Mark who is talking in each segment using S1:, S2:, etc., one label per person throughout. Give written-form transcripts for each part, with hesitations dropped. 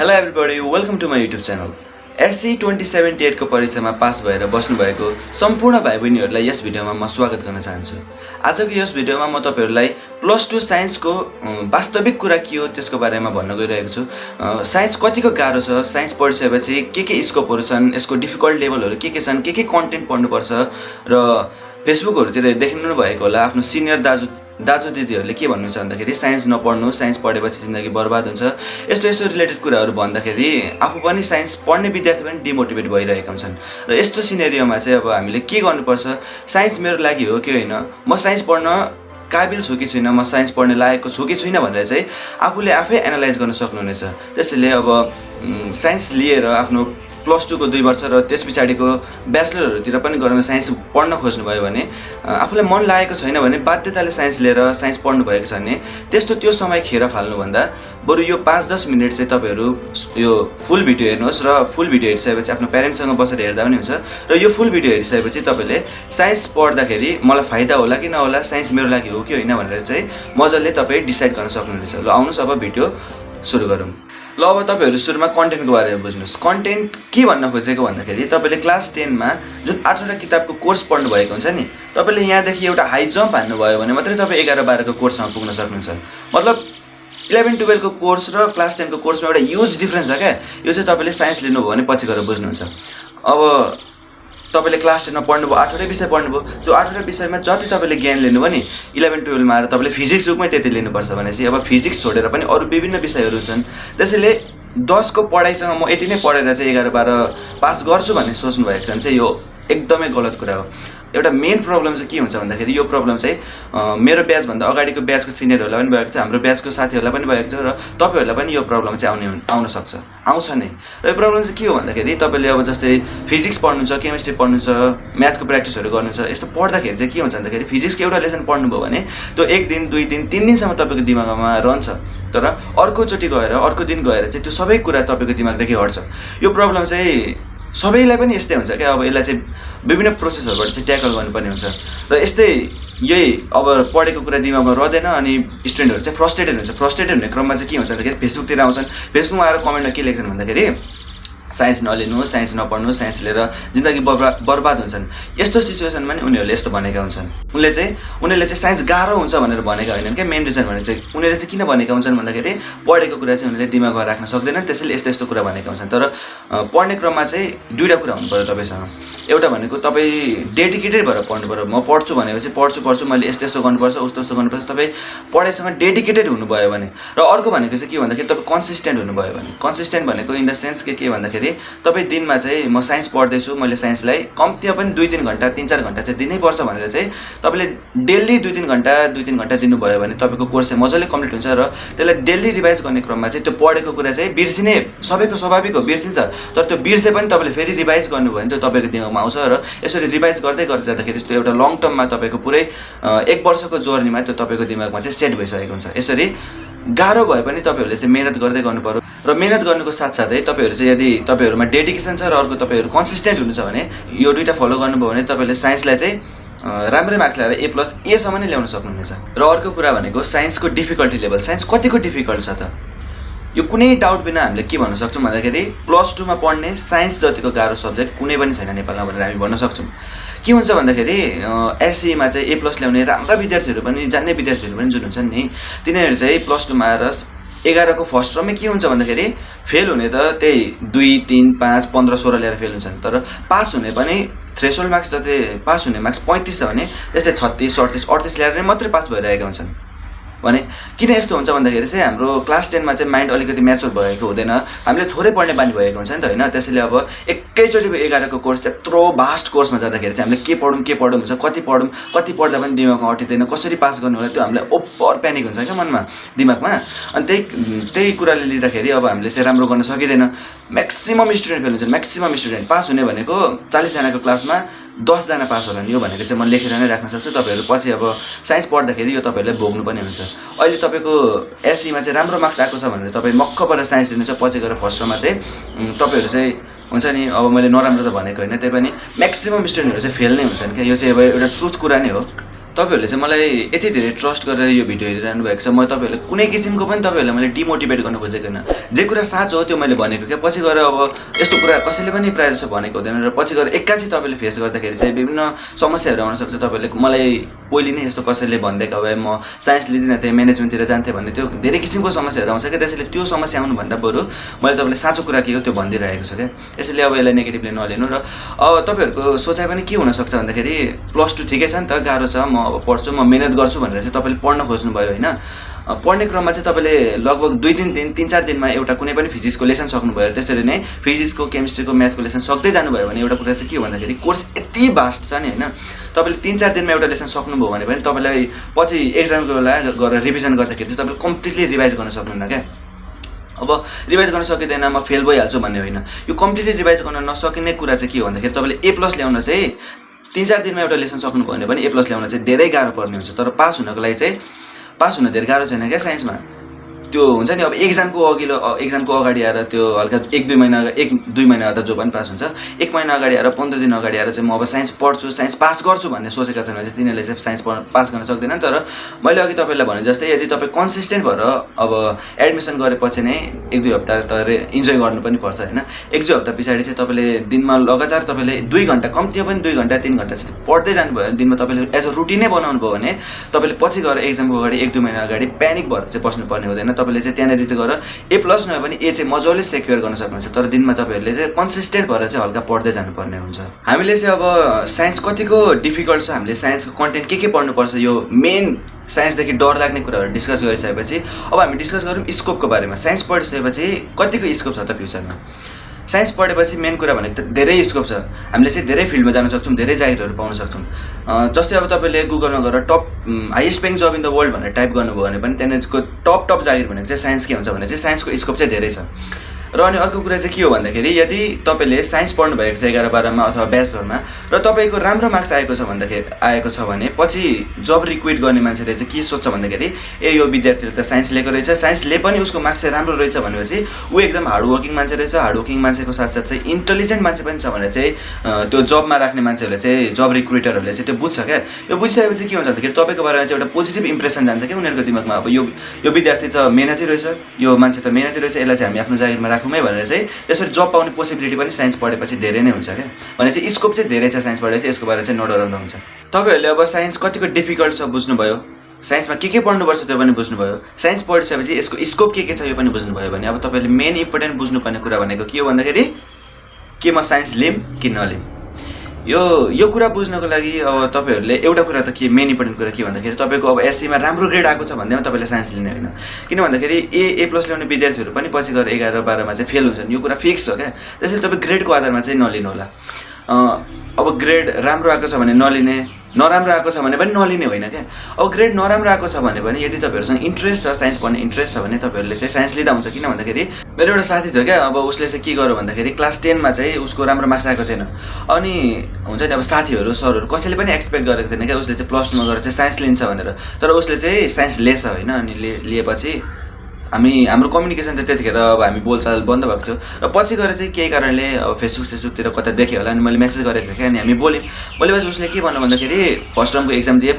S1: Hello everybody, welcome to my YouTube channel. SC 2078 को परीक्षामा pass भएर बस्नुभएको सम्पूर्ण भाइ बहिनीहरूलाई यस भिडियोमा म स्वागत गर्न चाहन्छु। आजको यस भिडियोमा म तपाईहरुलाई प्लस 2 साइन्सको वास्तविक कुरा के हो त्यसको बारेमा भन्न गइरहेको छु। साइन्स कतिको गाह्रो छ, साइन्स पढिसकेपछि के स्कोपहरु छन्, यसको डिफिकल्ट लेभलहरु के छन्, के कन्टेन्ट पढ्नुपर्छ र फेसबुकहरुतिर देख्नु भएको होला आफ्नो सिनियर दाजु दिदीहरुले के भन्नुहुन्छ भन्दाखेरि साइन्स नपढ्नु, साइन्स पढेपछि जिन्दगी बर्बाद हुन्छ। यस्तो रिलेटेड कुराहरु भन्दाखेरि आफू पनि साइन्स पढ्ने विद्यार्थी पनि डिमोटिभेट भइरहेका छन्। र यस्तो सिनेरियोमा चाहिँ अब हामीले के गर्नुपर्छ, साइन्स मेरो लागि हो कि होइन, म साइन्स पढ्न काबिल छु कि छैन, म साइन्स पढ्ने लायकको छु कि छैन भनेर चाहिँ आफूले आफै एनालाइज गर्न सक्नुहुनेछ। त्यसैले अब साइन्स लिएर आफ्नो प्लस 2 को 2 वर्ष र त्यसपछाडिको ब्याचलरहरुतिर पनि गर्न साइन्स पढ्न खोज्नु भयो भने आफूलाई मन लागेको छैन भने बाध्यताले साइन्स लिएर साइन्स पढ्नु भएको छ भने त्यो समय खेर फाल्नु भन्दा बरु यो 5-10 मिनेट चाहिँ तपाईहरु यो फुल भिडियो हेर्नुहोस् र फुल भिडियो हेरिसकेपछि आफ्नो प्यारेन्ट्ससँग बसेर हेर्दा पनि हुन्छ। र यो फुल भिडियो हेरिसकेपछि तपाईले साइन्स पढ्दाखेरि मलाई फाइदा होला कि नहोला, साइन्स मेरो लागि हो कि होइन भनेर चाहिँ मजले तपाई डिसाइड गर्न सक्नुहुनेछ। ल आउनुस् अब भिडियो सुरु गरौँ। ल अब तपाईहरु सुरुमा कन्टेन्टको बारेमा बुझ्नुस्। कन्टेन्ट के भन्न खोजेको भन्दाखेरि तपाईले क्लास 10 मा जुन 8वटा किताबको कोर्स पढ्नु भएको हुन्छ नि, तपाईले यहाँदेखि एउटा हाई जम्प हान्नु भयो भने मात्रै तपाई 11-12 को कोर्समा पुग्न सक्नुहुन्छ। मतलब 11-12 को कोर्स र क्लास 10 को कोर्समा एउटा ह्युज डिफरेन्स छ क्या। यो चाहिँ तपाईले साइन्स लिनुभयो भने पछि गएर बुझ्नुहुन्छ। अब तपाईले क्लास 10 मा पढ्नुभयो, 8वटा विषय पढ्नुभयो, त्यो 8वटा विषयमा जति तपाईले ज्ञान लिनुभयो नि 11-12 मा आएर तपाईले फिजिक्स बुकमै त्यति लिनुपर्छ भनेपछि अब फिजिक्स छोडेर पनि अरु विभिन्न विषयहरु छन्। त्यसैले 10 को पढाइसँग म यति नै पढेर चाहिँ 11-12 पास गर्छु भन्ने सोच्नु भएको छ भने चाहिँ यो एकदमै गलत कुरा हो। एउटा मेन प्रब्लम चाहिँ के हुन्छ भन्दाखेरि यो प्रब्लम चाहिँ मेरो ब्याच भन्दा अगाडिको ब्याचको सिनियरहरुलाई पनि भएको थियो, हाम्रो ब्याचको साथीहरुलाई पनि भएको थियो र तपाईहरुलाई पनि यो प्रब्लम चाहिँ आउन सक्छ, आउँछ नै। र यो प्रब्लम चाहिँ के हो भन्दाखेरि तपाईले अब जस्तै फिजिक्स पढ्नु छ, केमिस्ट्री पढ्नु छ, म्याथको प्र्याक्टिसहरु गर्नु छ, यस्तो पढ्दाखेरि चाहिँ के हुन्छ भन्दाखेरि फिजिक्सको एउटा लेसन पढ्नु भयो भने त्यो 1 दिन 2 दिन 3 दिनसम्म तपाईको दिमागमा रहन्छ, तर अर्को चोटी गएर अर्को दिन गएर चाहिँ त्यो सबै कुरा तपाईको दिमागदेखि हट्छ। यो प्रब्लम चाहिँ सबैलाई पनि यस्तै हुन्छ क्या। अब यसलाई चाहिँ विभिन्न प्रोसेसहरुबाट चाहिँ ट्याकल गर्नुपर्ने हुन्छ र यस्तै यही अब पढेको कुरा दिमागमा रहदैन अनि स्टुडेन्टहरु चाहिँ फ्रस्ट्रेटेड हुन्छ। फ्रस्ट्रेटेड हुने क्रममा चाहिँ के हुन्छ भन्दाखेरि फेसबुकतिर आउँछन्, फेसबुकमा आएर कमेन्टमा के लेख्छन् भन्दाखेरि साइन्स नलिनु, साइन्स नपढ्नु, साइन्स लिएर जिन्दगी बर्बाद हुन्छन्। यस्तो सिचुएसनमा नि उनीहरुले यस्तो भनेका हुन्छन्। उनीहरुले चाहिँ साइन्स गाह्रो हुन्छ भनेर भनेका हैनन् के। मेन रिजन भने चाहिँ उनीहरुले चाहिँ किन भनेका हुन्छन् भन्दाखेरि पढेको कुरा चाहिँ उनीहरुले दिमागमा राख्न सक्दैनन्, त्यसैले यस्तो कुरा भनेका हुन्छन्। तर पढ्ने क्रममा चाहिँ दुईटा कुरा हुनु पर्यो तपाईसँग। एउटा भनेको तपाई डेडिकेटेड भएर पढ्नु पर्यो। म पढ्छु भनेपछि पढ्छु मैले यस्तो गर्नुपर्छ, उस्तो गर्नुपर्छ। तपाई पढाइसँग डेडिकेटेड हुनुभयो भने। र अर्को भनेको चाहिँ के भन्दाखेरि तपाई कन्सिस्टेन्ट हुनुभयो भने। कन्सिस्टेन्ट भनेको इन द सेन्स के भन्दाखेरि तपाई दिनमा चाहिँ म साइन्स पढ्दैछु, मैले साइन्सलाई कम्तीमा पनि 2-3 घण्टा 3-4 घण्टा चाहिँ दिनै पर्छ भनेर चाहिँ तपाईले डेली 2-3 घण्टा दिनुभयो भने तपाईको कोर्स चाहिँ मजाले कम्प्लिट हुन्छ। र त्यसलाई डेली रिभाइज गर्ने क्रममा चाहिँ त्यो पढेको कुरा चाहिँ बिर्सिने सबैको स्वाभाविक हो, बिर्सिन्छ। तर त्यो बिर्से पनि तपाईले फेरि रिभाइज गर्नुभयो भने त्यो तपाईको दिमागमा आउँछ र यसरी रिभाइज गर्दै जाँदाखेरि त्यो एउटा लङ टर्ममा तपाईको पुरै 1 वर्षको जर्नीमा त्यो तपाईको दिमागमा चाहिँ सेट भइसकेको हुन्छ। यसरी गाह्रो भए पनि तपाईहरुले चाहिँ मेहनत गर्दै गर्नु पर्यो र मेहनत गर्नुको साथसाथै तपाईहरु चाहिँ यदि तपाईहरुमा डेडिकेसन छ र अर्को तपाईहरु कन्सिस्टेन्ट हुनुहुन्छ भने यो दुईटा फलो गर्नुभयो भने तपाईले साइन्सलाई चाहिँ राम्रै मार्क्स ल्याएर A+ सम्म नै ल्याउन सक्नुहुनेछ। र अर्को कुरा भनेको साइन्सको डिफिकल्टी लेभल। साइन्स कतिको डिफिकल्ट छ त? यो कुनै डाउट बिना हामीले के भन्न सक्छौं भन्दाखेरि प्लस 2 मा पढ्ने साइन्स जतिको गाह्रो सब्जेक्ट कुनै पनि छैन नेपालमा भनेर हामी भन्न सक्छौं। के हुन्छ भन्दाखेरि एससी मा चाहिँ A+ ल्याउने राम्रा विद्यार्थीहरु पनि, जान्ने विद्यार्थीहरु पनि जुन हुन्छन् नि, तिनीहरु चाहिँ प्लस 2 मा आएर 11 को फर्स्ट टर्ममै के हुन्छ भन्दाखेरि फेल हुने त त्यही 2, 3, 5, 15, 16 ल्याएर फेल हुन्छन्। तर पास हुने पनि थ्रेशोल्ड मार्क्स जति पास हुने मार्क्स 35 छ भने त्यस्तै 36, 38, 38 ल्याएर मात्रै पास भइरहेका हुन्छन्। भने किन यस्तो हुन्छ भन्दाखेरि चाहिँ हाम्रो क्लास 10 मा चाहिँ माइन्ड अलिकति म्याच्योर भएको हुँदैन, हामीले थोरै पढ्ने बानी भएको हुन्छ नि त हैन। त्यसैले अब एकैचोटी 11 को कोर्स त्यत्रो भास्ट कोर्समा जाँदाखेरि चाहिँ हामीले के पढौँ हुन्छ, कति पढ्दा पनि दिमागमा अटिदैन, कसरी पास गर्नु होला त्यो हामीलाई ओभर प्यानिक हुन्छ क्या मनमा, दिमागमा। अनि त्यही कुराले लिँदाखेरि अब हामीले चाहिँ राम्रो गर्न सकिदैन। म्याक्सिमम स्टुडेन्ट फेल हुन्छन्। म्याक्सिमम स्टुडेन्ट पास हुने भनेको 40 जनाको क्लासमा 10 जना पास होलान्। यो भनेको चाहिँ म लेखेर नै राख्न सक्छु। तपाईहरु पछि अब साइन्स पढ्दाखेरि यो तपाईहरुले भोग्नु पनि हुन्छ। अहिले तपाईको एससी मा चाहिँ राम्रो मार्क्स आएको छ भनेर तपाई मक्कबाट साइन्स लिनुहुन्छ, पछि गएर फर्स्ट टर्ममा चाहिँ तपाईहरु चाहिँ हुन्छ नि, अब मैले नराम्रो त भनेको हैन, त्यही पनि म्याक्सिमम स्टुडेन्टहरु चाहिँ फेल नै हुन्छन् क्या। यो चाहिँ अब एउटा ट्रुथ कुरा नै हो। तपाईहरुले चाहिँ मलाई यति धेरै ट्रस्ट गरेर यो भिडियो हेरिरहनु भएको छ। म तपाईहरुलाई कुनै किसिमको पनि तपाईहरुलाई मैले डिमोटिभेट गर्न खोजेको हैन। जे कुरा साँचो हो त्यो मैले भनेको के, पछि गएर अब यस्तो कुरा कसैले पनि प्राय जसो भनेको हुँदैन र पछि गएर एक्कासी तपाईले फेस गर्दाखेरि चाहिँ विभिन्न समस्याहरू आउन सक्छ। तपाईले मलाई पहिले नै यस्तो कसैले भन्दैको भए म साइन्स लिदिन थिएँ, म्यानेजमेन्टतिर जान्थे भन्ने त्यो धेरै किसिमको समस्याहरू आउँछ के। त्यसैले त्यो समस्या आउनु भन्दा बरु मैले तपाईलाई साँचो कुरा के हो त्यो भनिदिरहेको छु के। यसैले अब यसलाई नेगेटिभली नलिनु। र अब तपाईहरुको सोचाइ पनि के हुन सक्छ भन्दाखेरि प्लस 2 ठिकै छ नि त, गाह्रो छ, म अब पढ्छु, म मेहनत गर्छु भनेर चाहिँ तपाईले पढ्न खोज्नु भयो हैन। पढ्ने क्रममा चाहिँ तपाईले लगभग 2-3 दिनमा एउटा कुनै पनि फिजिक्सको लेसन सक्नुभयो। त्यसरी नै फिजिक्सको, केमिस्ट्रीको, म्याथको लेसन सक्दै जानुभयो भने एउटा कुरा चाहिँ के हो भन्दाखेरि कोर्स यति भास्ट छ नि हैन। तपाईले 3-4 दिनमा एउटा लेसन सक्नुभयो भने पनि तपाईलाई पछि एक्जामको बेला गरेर रिभिजन गर्दाखेरि चाहिँ तपाईले कम्प्लिटली रिभाइज गर्न सक्नुहुन्न क्या। अब रिभाइज गर्न सकिँदैन म फेल भइहाल्छु भन्ने होइन। यो कम्प्लिटली रिभाइज गर्न नसकिने कुरा चाहिँ के हो भन्दाखेरि तपाईले A+ ल्याउन चाहिँ 3-4 दिनमा एउटा लेसन सक्नुभयो भने A+ ल्याउन चाहिँ धेरै गाह्रो पर्ने हुन्छ। तर पास हुनको लागि चाहिँ पास हुन धेरै गाह्रो छैन क्या साइन्समा। त्यो हुन्छ नि अब एक्जामको अगाडि आएर त्यो हल्का 1-2 महिना अथवा जो पनि पास हुन्छ 1 महिना अगाडि आएर 15 दिन अगाडि आएर चाहिँ म अब साइन्स पढ्छु, साइन्स पास गर्छु भन्ने सोचेका छन् भने चाहिँ तिनीहरूले चाहिँ साइन्स पास गर्न सक्दैनन्। तर मैले अघि तपाईलाई भने जस्तै यदि तपाईँ कन्सिस्टेन्ट भएर अब एडमिसन गरेपछि नै 1-2 हप्ता त इन्जोय गर्नु पनि पर्छ हैन। 1-2 हप्ता पछाडि चाहिँ तपाईले दिनमा लगातार तपाईले 2 घण्टा, कम्तीमा पनि 2 घण्टा 3 घण्टा चाहिँ पढ्दै जानुभयो भने दिनमा तपाईले एज अ रुटिनै बनाउनु भयो भने तपाईले पछि गएर एक्जामको अगाडि 1-2 महिना अगाडि प्यानिक भएर चाहिँ बस्नुपर्ने हुँदैन। तपाईले चाहिँ त्यहाँनेरि चाहिँ गएर A+ नभए पनि A चाहिँ मजाले सेक्युर गर्न सक्नुहुन्छ। तर दिनमा तपाईहरुले चाहिँ कन्सिस्टेन्ट भएर चाहिँ हल्का पढ्दै जानुपर्ने हुन्छ। हामीले चाहिँ अब साइन्स कतिको डिफिकल्ट छ, हामीले साइन्सको कन्टेन्ट के पढ्नुपर्छ, यो मेन साइन्सदेखि डर लाग्ने कुराहरू डिस्कस गरिसकेपछि अब हामी डिस्कस गरौँ स्कोपको बारेमा। साइन्स पढिसकेपछि कतिको स्कोप छ त फ्युचरमा। साइन्स पढेपछि मेन कुरा भनेको त धेरै स्कोप छ। हामीले चाहिँ धेरै फिल्डमा जान सक्छौँ, धेरै जागिरहरू पाउन सक्छौँ। जस्तै अब तपाईले गुगलमा गएर top highest paying job in the world भनेर टाइप गर्नुभयो भने पनि त्यहाँनिरको टप जागिर भनेको चाहिँ साइन्स के हुन्छ भने चाहिँ साइन्सको स्कोप चाहिँ धेरै छ। र अनि अर्को कुरा चाहिँ के हो भन्दाखेरि यदि तपाईले साइन्स पढ्नु भएको छ 11-12मा अथवा ब्याचलरमा र तपाईको राम्रो मार्क्स आएको छ भने पछि जब रिक्वेट गर्ने मान्छेले चाहिँ के सोच्छ भन्दाखेरि ए यो विद्यार्थीले त साइन्स लिएको रहेछ, साइन्सले पनि उसको मार्क्स चाहिँ राम्रो रहेछ भनेपछि ऊ एकदम हार्डवर्किङ मान्छे रहेछ। हार्डवर्किङ मान्छेको साथसाथ चाहिँ इन्टेलिजेन्ट मान्छे पनि छ भनेर चाहिँ त्यो जबमा राख्ने मान्छेहरूले चाहिँ जब रिक्रुटरहरूले चाहिँ त्यो बुझ्छ क्या। यो बुझिसकेपछि के हुन्छ भन्दाखेरि तपाईँको बारेमा चाहिँ एउटा पोजिटिभ इम्प्रेसन जान्छ क्या उनीहरूको दिमागमा। अब यो विद्यार्थी त मेहनती रहेछ, यो मान्छे त मेहनती रहेछ, यसलाई चाहिँ हामी आफ्नो जागिरमा राखौँ भनेर चाहिँ यसरी जब पाउने पोसिबिलिटी पनि साइन्स पढेपछि धेरै नै हुन्छ क्या। भने चाहिँ स्कोप चाहिँ धेरै छ साइन्स पढेपछि, यसको बारेमा चाहिँ नडराउँदा हुन्छ। तपाईहरुले अब साइन्स कतिको डिफिकल्ट छ बुझ्नुभयो, साइन्समा के पढ्नुपर्छ त्यो पनि बुझ्नुभयो, साइन्स पढिसकेपछि यसको स्कोप के छ यो पनि बुझ्नुभयो भने अब तपाईले मेन इम्पोर्टेन्ट बुझ्नुपर्ने कुरा भनेको के हो भन्दाखेरि के म साइन्स लिम कि नलिम। यो कुरा बुझ्नको लागि अब तपाईहरुले एउटा कुरा त के मेन इम्पोर्टेन्ट कुरा के भन्दाखेरि तपाईको अब एससीमा राम्रो ग्रेड आएको छ भन्दैमा तपाईले साइन्स लिने हैन। किन भन्दाखेरि A+ ल्याउने विद्यार्थीहरू पनि पछि गएर 11-12मा चाहिँ फेल हुन्छन्, यो कुरा फिक्स हो क्या। त्यसैले तपाईँ ग्रेडको आधारमा चाहिँ नलिनु होला। अब ग्रेड राम्रो आएको छ भने नलिने, नराम्रो आएको छ भने पनि नलिने होइन क्या। अब ग्रेड नराम्रो आएको छ भने पनि यदि तपाईहरुसँग इन्ट्रेस्ट छ, साइन्स पढ्ने इन्ट्रेस्ट छ भने तपाईहरुले चाहिँ साइन्स लिँदा हुन्छ। किन भन्दाखेरि मेरो एउटा साथी थियो क्या, अब उसले चाहिँ के गर्यो भन्दाखेरि क्लास 10मा चाहिँ उसको राम्रो मार्क्स आएको थिएन। अनि हुन्छ नि अब साथीहरू सरहरू कसैले पनि एक्सपेक्ट गरेको थिएन क्या उसले चाहिँ +2 मा गएर चाहिँ साइन्स लिन्छ भनेर। तर उसले चाहिँ साइन्स लिएछ होइन। अनि लिएपछि हाम्रो कम्युनिकेसन त त्यतिखेर अब हामी बोलचाल बन्द भएको थियो र पछि गएर चाहिँ केही कारणले अब फेसबुकतिर कता देखेँ होला अनि मैले मेसेज गरेको थिएँ। अनि हामी बोल्यौँ, बोलेपछि उसले के भन्नु भन्दाखेरि फर्स्ट टर्मको एक्जाम दिए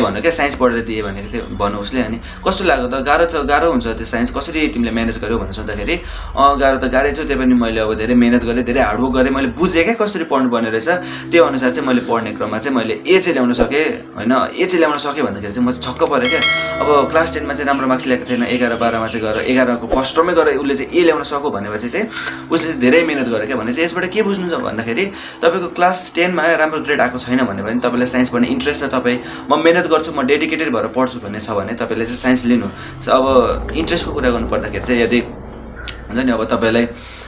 S1: भन्नु क्या, साइन्स पढेर दिए भनेको थियो भन्नु उसले। अनि कस्तो लाग्यो त, गाह्रो हुन्छ त्यो साइन्स, कसरी तिमीले म्यानेज गर्यौ भनेर सोद्धाखेरि गाह्रो त गाह्रै थियो, त्यही पनि मैले अब धेरै मेहनत गरेँ, धेरै हार्डवर्क गरेँ, मैले बुझेँ क्या कसरी पढ्नुपर्ने रहेछ। त्यो अनुसार चाहिँ मैले पढ्ने क्रममा चाहिँ मैले A चाहिँ ल्याउन सकेँ होइन। A चाहिँ ल्याउन सकेँ भन्दाखेरि चाहिँ म चाहिँ छक्क परेँ क्या। अब क्लास 10मा चाहिँ राम्रो मार्क्स ल्याएको थिएन, 11-12मा चाहिँ गएर 11को फर्स्ट टर्ममै गएर उसले चाहिँ A ल्याउन सक्यो भनेपछि चाहिँ उसले चाहिँ धेरै मेहनत गर्यो क्या। भने चाहिँ यसबाट के बुझ्नु छ भन्दाखेरि तपाईँको क्लास 10मा राम्रो ग्रेड आएको छैन भने पनि तपाईँलाई साइन्स पढ्ने इन्ट्रेस्ट छ, तपाईँ म मेहनत गर्छु, म डेडिकेटेड भएर पढ्छु भन्ने छ भने तपाईँले चाहिँ साइन्स लिनु। अब इन्ट्रेस्टको कुरा गर्नु पर्दाखेरि चाहिँ यदि हुन्छ नि अब तपाईँलाई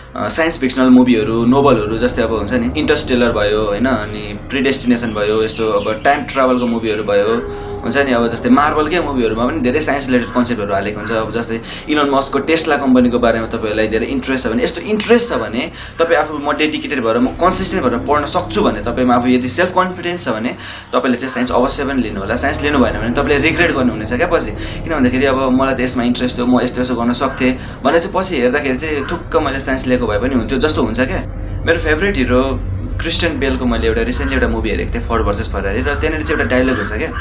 S1: साइन्स फिक्सनल मुभीहरू, नोभलहरू जस्तै अब हुन्छ नि इन्टरस्टेलर भयो होइन, अनि प्रिडेस्टिनेसन भयो, यस्तो अब टाइम ट्राभलको मुभीहरू भयो हुन्छ नि। अब जस्तै मार्बलकै मुभीहरूमा पनि धेरै साइन्स रिलेटेड कन्सेप्टहरू हालेको हुन्छ। अब जस्तै इलोन मस्कको टेस्ला कम्पनीको बारेमा तपाईँहरूलाई धेरै इन्ट्रेस्ट छ भने, यस्तो इन्ट्रेस्ट छ भने तपाईँ आफू म डेडिकेटेड भएर म कन्सिस्टेन्ट भएर पढ्न सक्छु भने तपाईँमा आफू यदि सेल्फ कन्फिडेन्स छ भने तपाईँले चाहिँ साइन्स अवश्य पनि लिनु होला। साइन्स लिनु भएन भने तपाईँले रिग्रेट गर्नुहुनेछ क्या पछि। किन भन्दाखेरि अब मलाई त यसमा इन्ट्रेस्ट थियो, म यस्तो गर्न सक्थेँ भने चाहिँ पछि हेर्दाखेरि चाहिँ थुक्क मैले साइन्स लिएको भए पनि हुन्थ्यो जस्तो हुन्छ क्या। मेरो फेभरेट हिरो क्रिस्टियन बेलको मैले एउटा रिसेन्टली एउटा मुभी हेरेको थिएँ फोर्ड भर्सेस फरारी र त्यहाँनिर चाहिँ एउटा डायलग हुन्छ क्या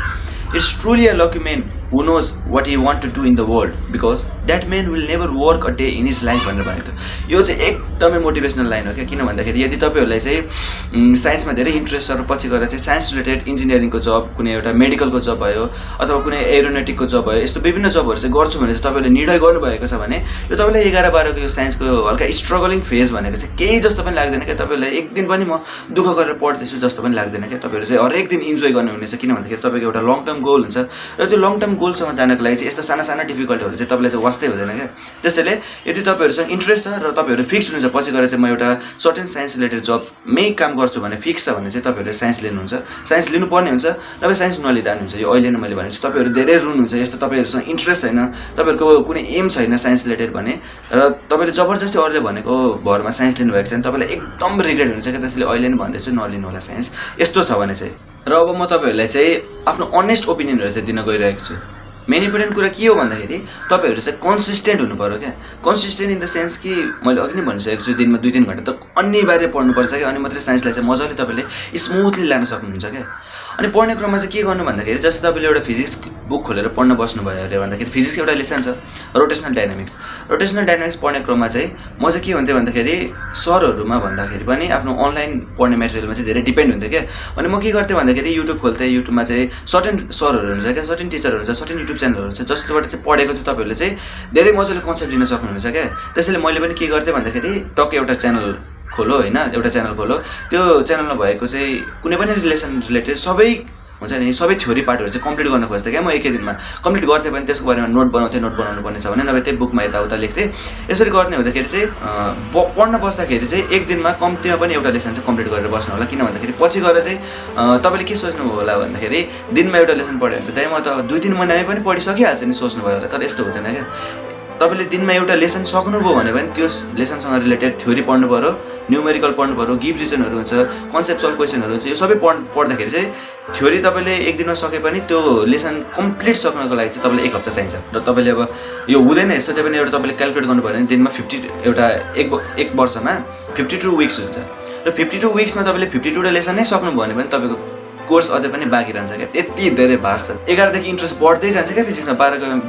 S1: it's truly a lucky man who knows what he want to do in the world because that man will never work a day in his life भनेर भनेको थियो यो चाहिँ एकदमै मोटिभेसनल लाइन हो क्या किन भन्दाखेरि यदि तपाईँहरूलाई चाहिँ साइन्समा धेरै इन्ट्रेस्ट छ र पछि गएर चाहिँ साइन्स रिलेटेड इन्जिनियरिङको जब कुनै एउटा मेडिकलको जब भयो अथवा कुनै एरोनेटिकको जब भयो यस्तो विभिन्न जबहरू चाहिँ गर्छु भने चाहिँ तपाईँले निर्णय गर्नुभएको छ भने यो तपाईँलाई 11-12को यो साइन्सको हल्का स्ट्रगलिङ फेज भनेको चाहिँ केही जस्तो पनि लाग्दैन क्या तपाईँलाई एक दिन पनि म दुःख गरेर पढ्दैछु जस्तो पनि लाग्दैन क्या तपाईँहरू चाहिँ हरेक दिन इन्जोय गर्नुहुनेछ किन भन्दाखेरि तपाईँको एउटा लङ टर्म गोल हुन्छ र त्यो लङ टर्म गोलसम्म जानको लागि चाहिँ यस्तो साना साना डिफिकल्टहरू चाहिँ तपाईँलाई चाहिँ वास्तै हुँदैन क्या त्यसैले यदि तपाईँहरूसँग इन्ट्रेस्ट छ र तपाईँहरू फिक्स हुनुहुन्छ पछि गएर चाहिँ म एउटा सर्टेन साइन्स रिलेटेड जबमै काम गर्छु भने फिक्स छ भने चाहिँ तपाईँहरूले साइन्स लिनुहुन्छ साइन्स लिनुपर्ने हुन्छ नभए साइन्स नलिँदा हुन्छ यो अहिले नै मैले भनेको छु तपाईँहरू धेरै रुनुहुन्छ यस्तो तपाईँहरूसँग इन्ट्रेस्ट छैन तपाईँहरूको कुनै एम छैन साइन्स रिलेटेड भने र तपाईँले जबरजस्ती अरूले भनेको भरमा साइन्स लिनुभएको छ भने तपाईँलाई एकदम रिग्रेट हुन्छ क्या त्यसैले अहिले नै भन्दैछु नलिनु होला साइन्स यस्तो छ भने चाहिँ र अब म तपाईँहरूलाई चाहिँ आफ्नो अनेस्ट ओपिनियनहरू चाहिँ दिन गइरहेको छु मेन इम्पोर्टेन्ट कुरा के हो भन्दाखेरि तपाईँहरू चाहिँ कन्सिस्टेन्ट हुनु पऱ्यो क्या कन्सिस्टेन्ट इन द सेन्स कि मैले अघि नै भनिसकेको छु दिनमा 2-3 घन्टा त अनिवार्य पढ्नुपर्छ क्या अनि मात्रै साइन्सलाई चाहिँ मजाले तपाईँले स्मुथली लान सक्नुहुन्छ क्या अनि पढ्ने क्रममा चाहिँ के गर्नु भन्दाखेरि जस्तै तपाईँले एउटा फिजिक्स बुक खोलेर पढ्न बस्नुभयो अरे भन्दाखेरि फिजिक्स एउटा लेसन छ रोटेसनल डाइनामिक्स पढ्ने क्रममा चाहिँ म चाहिँ के हुन्थ्यो भन्दाखेरि सरहरूमा भन्दाखेरि पनि आफ्नो अनलाइन पढ्ने मेटेरियलमा चाहिँ धेरै डिपेन्ड हुन्थ्यो क्या अनि म के गर्थेँ भन्दाखेरि युट्युब खोल्थेँ युट्युबमा चाहिँ सर्टेन सरहरू हुन्छ क्या सर्टेन टिचरहरू हुन्छ सर्टेन युट्युब च्यानलहरू हुन्छ जसबाट चाहिँ पढेको चाहिँ तपाईँहरूले चाहिँ धेरै मजाले कन्सेप्ट दिन सक्नुहुन्छ क्या त्यसैले मैले पनि के गर्थेँ भन्दाखेरि टक्क एउटा च्यानल खोलो होइन एउटा च्यानल खोलो त्यो च्यानलमा भएको चाहिँ कुनै पनि रिलेसन रिलेटेड सबै हुन्छ नि सबै थ्योरी पार्टहरू चाहिँ कम्प्लिट गर्न खोज्थेँ क्या म एकै दिनमा कम्प्लिट गर्थेँ भने त्यसको बारेमा नोट बनाउनु पर्ने छ भने नभए त्यही बुकमा यताउता लेख्थेँ यसरी गर्ने हुँदाखेरि चाहिँ पढ्न बस्दाखेरि चाहिँ एक दिनमा कम्तीमा पनि एउटा लेसन चाहिँ कम्प्लिट गरेर बस्नु होला किन भन्दाखेरि पछि गएर चाहिँ तपाईँले के सोच्नु होला भन्दाखेरि दिनमा एउटा लेसन पढ्यो भने त दाइ म त 2-3 महिनामै पनि पढिसकिहाल्छु नि सोच्नुभयो होला तर यस्तो हुँदैन क्या तपाईँले दिनमा एउटा लेसन सक्नुभयो भने पनि त्यो लेसनसँग रिलेटेड थ्योरी पढ्नु पऱ्यो न्युमेरिकल पढ्नु पऱ्यो गिभ रिजनहरू हुन्छ कन्सेप्चुअल क्वेसनहरू हुन्छ यो सबै पढ्दाखेरि चाहिँ थ्योरी तपाईँले एक दिनमा सके पनि त्यो लेसन कम्प्लिट सक्नको लागि चाहिँ तपाईँलाई 1 हप्ता चाहिन्छ र तपाईँले अब यो हुँदैन यस्तो चाहिँ पनि एउटा तपाईँले क्यालकुलेट गर्नुभयो भने दिनमा 50 एउटा एक वर्षमा 52 विक्स हुन्छ र 52 विक्समा तपाईँले 52वटा लेसन नै सक्नुभयो भने पनि तपाईँको कोर्स अझै पनि बाँकी रहन्छ क्या त्यति धेरै भास्ट छ 11 देखि इन्ट्रेस्ट बढ्दै जान्छ क्या फिजिक्समा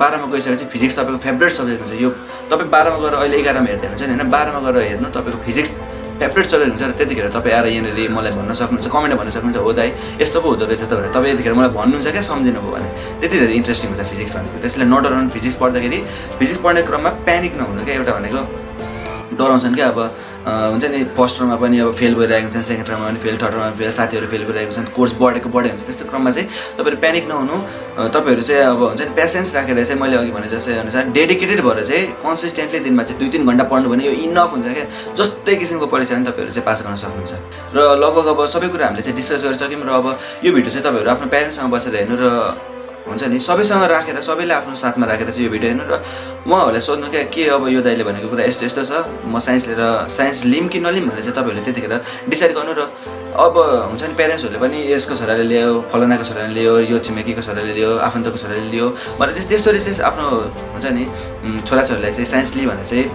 S1: 12मा गइसकेपछि फिजिक्स तपाईँको फेभरेट सब्जेक्ट हुन्छ यो तपाईँ 12मा गएर अहिले 11मा हेर्दै हुन्छ नि होइन 12मा गएर हेर्नु तपाईँको फिजिक्स फेभरेट सब्जेक्ट हुन्छ र त्यतिखेर तपाईँ आएर यहाँनिर मलाई भन्न सक्नुहुन्छ कमेन्टमा भन्न सक्नुहुन्छ हो दाइ यस्तो पो हुँदो रहेछ त भनेर तपाईँ यतिखेर मलाई भन्नुहुन्छ क्या सम्झिनु भयो भने त्यति धेरै इन्ट्रेस्टिङ हुन्छ फिजिक्स भनेको त्यसैले नडराउनु फिजिक्स पढ्दाखेरि फिजिक्स पढ्ने क्रममा प्यानिक नहुनु क्या एउटा भनेको डराउँछन् क्या अब हुन्छ नि फर्स्ट टर्ममा पनि अब फेल भइरहेको हुन्छन् सेकेन्ड टर्ममा पनि फेल थर्ड टर्ममा फेल साथीहरू फेल भइरहेको छन् कोर्स बढेको हुन्छ त्यस्तो क्रममा चाहिँ तपाईँहरू प्यानिक नहुनु तपाईँहरू चाहिँ अब हुन्छ नि पेसेन्स राखेर चाहिँ मैले अघि भने जस्तै अनुसार डेडिकेटेड भएर चाहिँ कन्सिस्टेन्टली दिनमा चाहिँ 2-3 घन्टा पढ्नु भने यो इनफ हुन्छ क्या जस्तै किसिमको परीक्षा पनि तपाईँहरू चाहिँ पास गर्न सक्नुहुन्छ र लगभग अब सबै कुरा हामीले चाहिँ डिस्कस गरिसक्यौँ र अब यो भिडियो चाहिँ तपाईँहरू आफ्नो प्यारेन्ट्ससँग बसेर हेर्नु र हुन्छ नि सबैसँग राखेर सबैले आफ्नो साथमा राखेर चाहिँ यो भिडियो हेर्नु र उहाँहरूलाई सोध्नु क्या के अब यो दाइले भनेको कुरा यस्तो यस्तो छ म साइन्स लिएर साइन्स लिम कि नलिम भनेर चाहिँ तपाईँहरूले त्यतिखेर डिसाइड गर्नु र अब हुन्छ नि प्यारेन्ट्सहरूले पनि यसको छोराले ल्यायो फलानाको छोराले ल्यायो यो छिमेकीको छोराले ल्यायो आफन्तको छोराले ल्यायो भनेर चाहिँ त्यस्तोले चाहिँ आफ्नो हुन्छ नि छोराछोरीलाई चाहिँ साइन्स लियो भने चाहिँ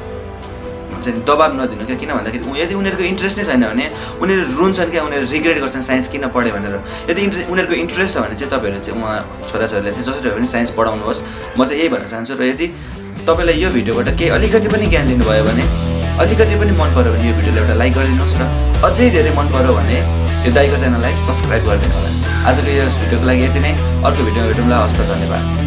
S1: हुन्छ नि दबाब नदिनु क्या किन भन्दाखेरि यदि उनीहरूको इन्ट्रेस्ट नै छैन भने उनीहरू रुन्छन् क्या उनीहरू रिग्रेट गर्छन् साइन्स किन पढ्यो भनेर यदि उनीहरूको इन्ट्रेस्ट छ भने चाहिँ तपाईँहरूले चाहिँ उहाँ छोराछोरीलाई चाहिँ जसरी भए पनि साइन्स पढाउनुहोस् म चाहिँ यही भन्न चाहन्छु र यदि तपाईँलाई यो भिडियोबाट केही अलिकति पनि ज्ञान लिनुभयो भने अलिकति पनि मन पऱ्यो भने यो भिडियोलाई एउटा लाइक गरिदिनुहोस् र अझै धेरै मन पऱ्यो भने यो दाइको च्यानललाई सब्सक्राइब गरिदिनु होला आजको यो भिडियोको लागि यति नै अर्को भिडियोमा भेटौँला हस्त धन्यवाद